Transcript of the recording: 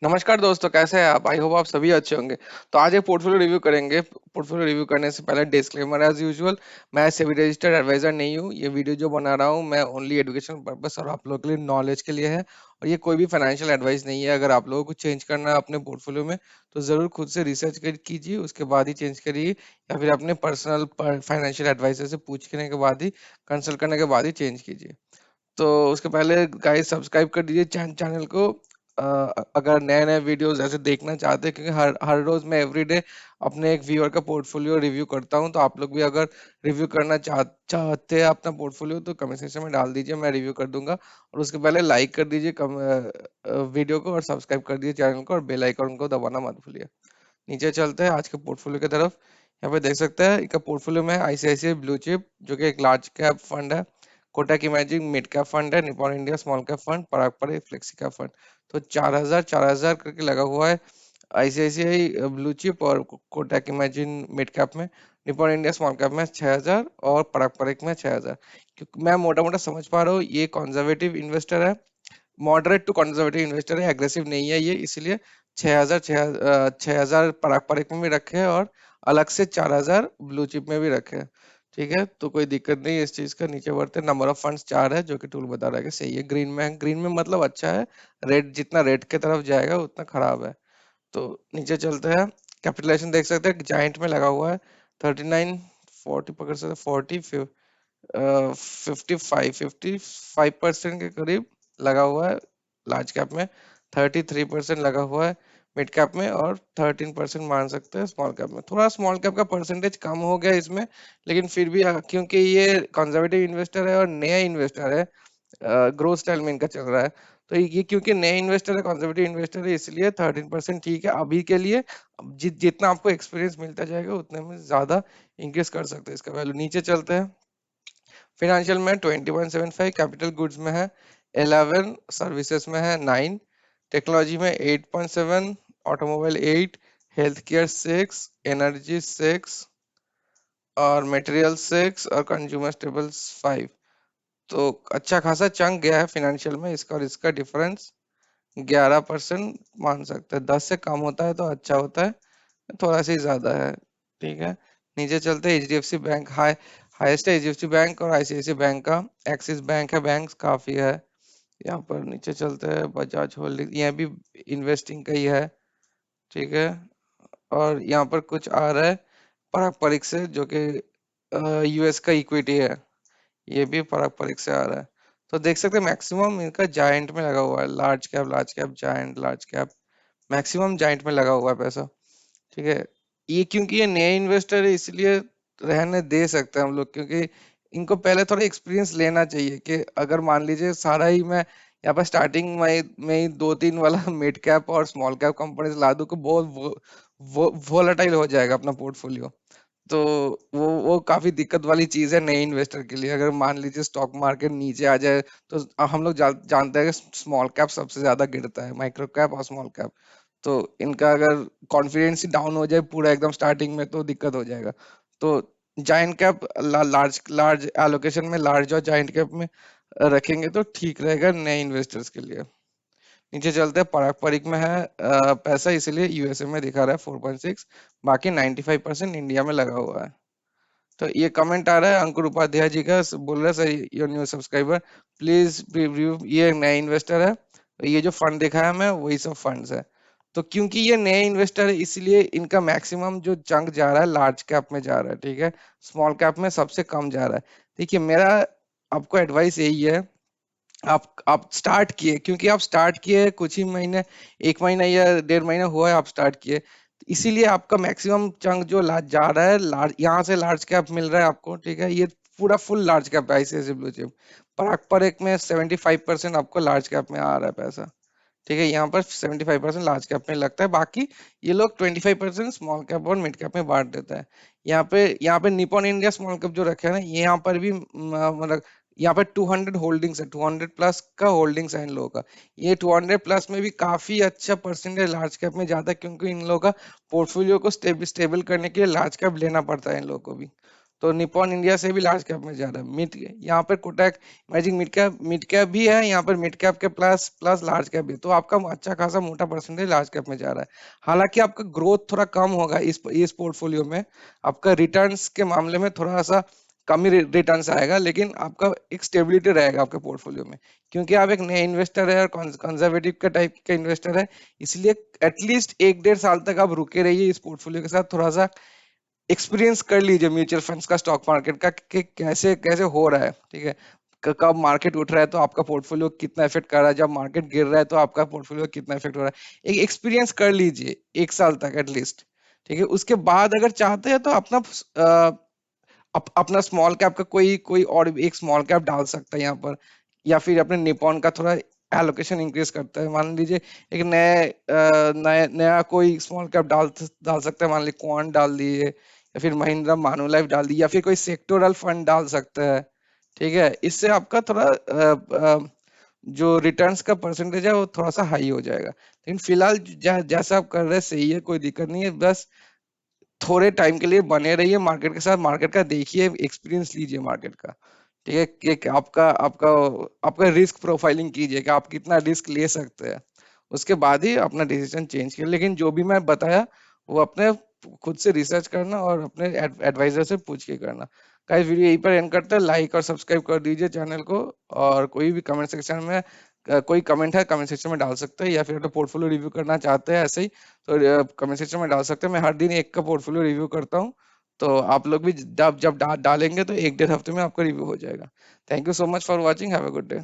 नमस्कार दोस्तों, कैसे हैं आप? आई होप आप सभी अच्छे होंगे। तो आज एक पोर्टफोलियो रिव्यू करेंगे। पोर्टफोलियो रिव्यू करने से पहले डिस्क्लेमर एज यूजुअल, मैं सेबी रजिस्टर्ड एडवाइजर नहीं हूँ। ये वीडियो जो बना रहा हूँ मैं ओनली एजुकेशन पर्पस और आप लोगों के लिए नॉलेज के लिए है। और ये कोई भी फाइनेंशियल एडवाइस नहीं है। अगर आप लोगों को चेंज करना है अपने पोर्टफोलियो में तो ज़रूर खुद से रिसर्च कीजिए, उसके बाद ही चेंज करिए, या फिर अपने पर्सनल फाइनेंशियल एडवाइजर से पूछने के बाद ही, कंसल्ट करने के बाद ही चेंज कीजिए। तो उसके पहले गाइस सब्सक्राइब कर दीजिए चैनल को। अगर नए नए वीडियोस ऐसे देखना चाहते हैं, क्योंकि हर हर रोज मैं एवरीडे अपने एक व्यूअर का पोर्टफोलियो रिव्यू करता हूं। तो आप लोग भी अगर रिव्यू करना चाहते हैं अपना पोर्टफोलियो तो कमेंट सेक्शन में डाल दीजिए, मैं रिव्यू कर दूंगा। और उसके पहले लाइक कर दीजिए वीडियो को, और सब्सक्राइब कर दीजिए चैनल को, और बेल आइकन को दबाना मत भूलिए। नीचे चलते हैं आज के पोर्टफोलियो की तरफ। यहाँ पे देख सकते हैं इनका पोर्टफोलियो में आईसीआईसीआई ब्लू चिप, जो कि एक लार्ज कैप फंड है। Kotak emerging mid cap fund है। Nippon India small cap fund. Parag Parikh flexi cap fund. तो 4,000 करके लगा हुआ है आईसीआईसीआई ब्लू चिप और कोटक इमेजिन मिड कैप में। निपॉन इंडिया स्मॉल कैप में 6,000 और पराग पारिक में 6,000। क्योंकि मैं मोटा मोटा समझ पा रहा हूँ ये कंजर्वेटिव इन्वेस्टर है, मॉडरेट टू कंजर्वेटिव इन्वेस्टर है, एग्रेसिव नहीं है ये, इसलिए 6,000 पराग पारिक में भी रखे हैं और अलग से 4,000 ब्लू चिप में भी रखे हैं। ठीक है, तो कोई दिक्कत नहीं है इस चीज का। नीचे बढ़ते, नंबर ऑफ फंड्स 4 है, जो कि टूल बता रहा है कि सही है। ग्रीन में है, ग्रीन में मतलब अच्छा है। रेड, जितना रेड की तरफ जाएगा उतना खराब है। तो नीचे चलते हैं। कैपिटलाइजेशन देख सकते हैं जाइंट में लगा हुआ है 39, 40 पकड़ सकते, 55% के करीब लगा हुआ है लार्ज कैप में। 33% लगा हुआ है मिड कैप में, और 13% मान सकते हैं स्मॉल कैप में। थोड़ा स्मॉल कैप का परसेंटेज कम हो गया इसमें, लेकिन फिर भी क्योंकि ये कंजर्वेटिव इन्वेस्टर है और नया इन्वेस्टर है, ग्रोथ स्टाइल में इनका चल रहा है, तो ये क्योंकि नए इन्वेस्टर है, कंजर्वेटिव इन्वेस्टर है, इसलिए 13% ठीक है अभी के लिए। अब जितना आपको एक्सपीरियंस मिलता जाएगा उतने में ज्यादा इंक्रीज कर सकते हैं इसका वैल्यू। नीचे चलते हैं। फिनेंशियल में 21.75, कैपिटल गुड्स में है 11, सर्विसेज में है 9, टेक्नोलॉजी में 8.7, ऑटोमोबाइल 8, हेल्थ केयर 6, एनर्जी 6, और मटेरियल 6, और कंज्यूमर स्टेबल्स 5। तो अच्छा खासा चंक गया है फिनेंशियल में इसका, और इसका डिफरेंस 11% मान सकते हैं। 10 से कम होता है तो अच्छा होता है, थोड़ा सा ही ज्यादा है। ठीक है, नीचे चलते हैं। एचडीएफसी बैंक हाईएस्ट है, एचडीएफसी बैंक और आईसीआईसी बैंक का। एक्सिस बैंक है, बैंक काफी है यहाँ पर। नीचे चलते हैं। बजाज होल्डिंग, यह भी इन्वेस्टिंग का ही है। ठीक है, और यहाँ पर कुछ आ रहा है पराग परीक से, जो कि यूएस का इक्विटी है। ये भी पराग परीक से आ रहा है। तो देख सकते हैं मैक्सिमम इनका जायंट में लगा हुआ है, large cap giant, large cap, maximum giant में लगा हुआ है पैसा। ठीक है, ये क्योंकि ये नए इन्वेस्टर है इसलिए रहने दे सकते हैं हम लोग, क्योंकि इनको पहले थोड़ा एक्सपीरियंस लेना चाहिए। कि अगर मान लीजिए सारा ही मैं यहाँ पर स्टार्टिंग में ही दो तीन वाला मिड कैप और स्मॉल कैप कंपनीज ला दूं, तो बहुत वोलेटाइल हो जाएगा अपना पोर्टफोलियो। तो वो काफी दिक्कत वाली चीज है नए इन्वेस्टर के लिए। अगर मान लीजिए स्टॉक मार्केट नीचे आ जाए, तो हम लोग जानते हैं कि स्मॉल कैप सबसे ज्यादा गिरता है, माइक्रो कैप और स्मॉल कैप। तो इनका अगर कॉन्फिडेंस ही डाउन हो जाए पूरा एकदम स्टार्टिंग में तो दिक्कत हो जाएगा। तो giant cap, large large allocation में लार्ज और जायंट कैप में रखेंगे तो ठीक रहेगा नए इन्वेस्टर्स के लिए। नीचे चलते हैं। पारंपरिक में है पैसा, इसलिए यूएसए में दिखा रहा है 4.6, बाकी 95% इंडिया में लगा हुआ है। तो ये कमेंट आ रहा है अंकुर उपाध्याय जी का, बोल रहे sir, your new subscriber, please review. ये एक नया इन्वेस्टर है, ये जो फंड दिखाया मैं वही सब फंड्स है। तो क्योंकि ये नए इन्वेस्टर है इसलिए इनका मैक्सिमम जो चंक जा रहा है लार्ज कैप में जा रहा है। ठीक है, स्मॉल कैप में सबसे कम जा रहा है। देखिए, मेरा आपको एडवाइस यही है, आप स्टार्ट किए, क्योंकि आप स्टार्ट किए कुछ ही महीने, एक महीना या 1.5 महीना हुआ है आप स्टार्ट किए, तो इसीलिए आपका मैक्सिमम चंक जो लार्ज जा रहा है, लार्ज यहाँ से लार्ज कैप मिल रहा है आपको। ठीक है, ये पूरा फुल लार्ज कैप है आईसीआईसीआई ब्लू चिप। पराग पर एक में 75% आपको लार्ज कैप में आ रहा है पैसा। ठीक है, यहाँ पर 75% लार्ज कैप में लगता है, बाकी ये लोग 25% स्मॉल कैप और मिड कैप में बांट देता है। यहाँ पे निपॉन इंडिया स्मॉल कैप जो रखे हैं ना, ये यहाँ पर भी मतलब यहाँ पे 200 होल्डिंग्स है, 200 प्लस का होल्डिंग्स है इन लोगों का। ये 200 प्लस में भी काफी अच्छा परसेंटेज लार्ज कैप में जाता है, क्योंकि इन लोगों का पोर्टफोलियो को स्टेबल करने के लिए लार्ज कैप लेना पड़ता है इन लोगों को भी। तो निप्पॉन इंडिया से भी लार्ज कैप में जा रहा है। मिड यहाँ पर कोटक इमेजिंग मिड कैप भी है, यहाँ पर मिड कैप के प्लस प्लस लार्ज कैप भी, तो आपका अच्छा खासा मोटा परसेंटेज लार्ज कैप में जा रहा है। हालांकि आपका ग्रोथ थोड़ा कम होगा इस पोर्टफोलियो में, आपका रिटर्न्स के मामले में थोड़ा सा कम ही रिटर्न्स आएगा, लेकिन आपका एक स्टेबिलिटी रहेगा आपके पोर्टफोलियो में, क्योंकि आप एक नए इन्वेस्टर है और कंजर्वेटिव का टाइप का इन्वेस्टर है, इसलिए एटलीस्ट 1-1.5 साल तक आप रुके रहिए इस पोर्टफोलियो के साथ, थोड़ा सा एक्सपीरियंस कर लीजिए म्यूचुअल फंड्स का, स्टॉक मार्केट का, कि कैसे कैसे हो रहा है, ठीक है। कब मार्केट उठ रहा है तो आपका पोर्टफोलियो कितना इफेक्ट कर रहा है, जब मार्केट गिर रहा है तो आपका पोर्टफोलियो कितना इफेक्ट हो रहा है, एक एक्सपीरियंस कर लीजिए 1 साल तक एटलीस्ट, ठीक है। उसके बाद अगर चाहते हैं तो अपना अपना स्मॉल कैप का कोई कोई और भी एक स्मॉल कैप डाल सकता है यहाँ पर, या फिर अपने निपॉन का थोड़ा एलोकेशन इंक्रीज करता है, मान लीजिए एक नया कोई स्मॉल कैप डाल डाल सकता है, मान लीजिए क्वांट डाल दिए, या फिर महिंद्रा मानुलाइफ डाल दी, या फिर कोई सेक्टोरल फंड डाल सकता है, ठीक है। इससे आपका थोड़ा जो रिटर्न्स का परसेंटेज है वो थोड़ा सा हाई हो जाएगा, लेकिन फिलहाल जैसा आप कर रहे हैं सही है, कोई दिक्कत नहीं है। बस थोड़े टाइम के लिए बने रहिए मार्केट के साथ, मार्केट का देखिए, एक्सपीरियंस लीजिए मार्केट का, ठीक है। कि आपका आपका आपका रिस्क प्रोफाइलिंग कीजिए कि आप कितना रिस्क ले सकते हैं, उसके बाद ही अपना डिसीजन चेंज कीजिए। लेकिन जो भी मैं बताया वो अपने खुद से रिसर्च करना और अपने एडवाइजर से पूछ के करना। गाइस वीडियो यहीं पर एंड करते हैं, लाइक और सब्सक्राइब कर दीजिए चैनल को, और कोई भी कमेंट सेक्शन में कोई कमेंट है कमेंट सेक्शन में डाल सकते हैं, या फिर अपना पोर्टफोलियो रिव्यू करना चाहते हैं ऐसे ही, तो कमेंट सेक्शन में डाल सकते हैं। मैं हर दिन एक का पोर्टफोलियो रिव्यू करता हूँ, तो आप लोग भी जब जब डालेंगे तो 1-1.5 हफ्ते में आपका रिव्यू हो जाएगा। Thank you so much for watching, have a good day.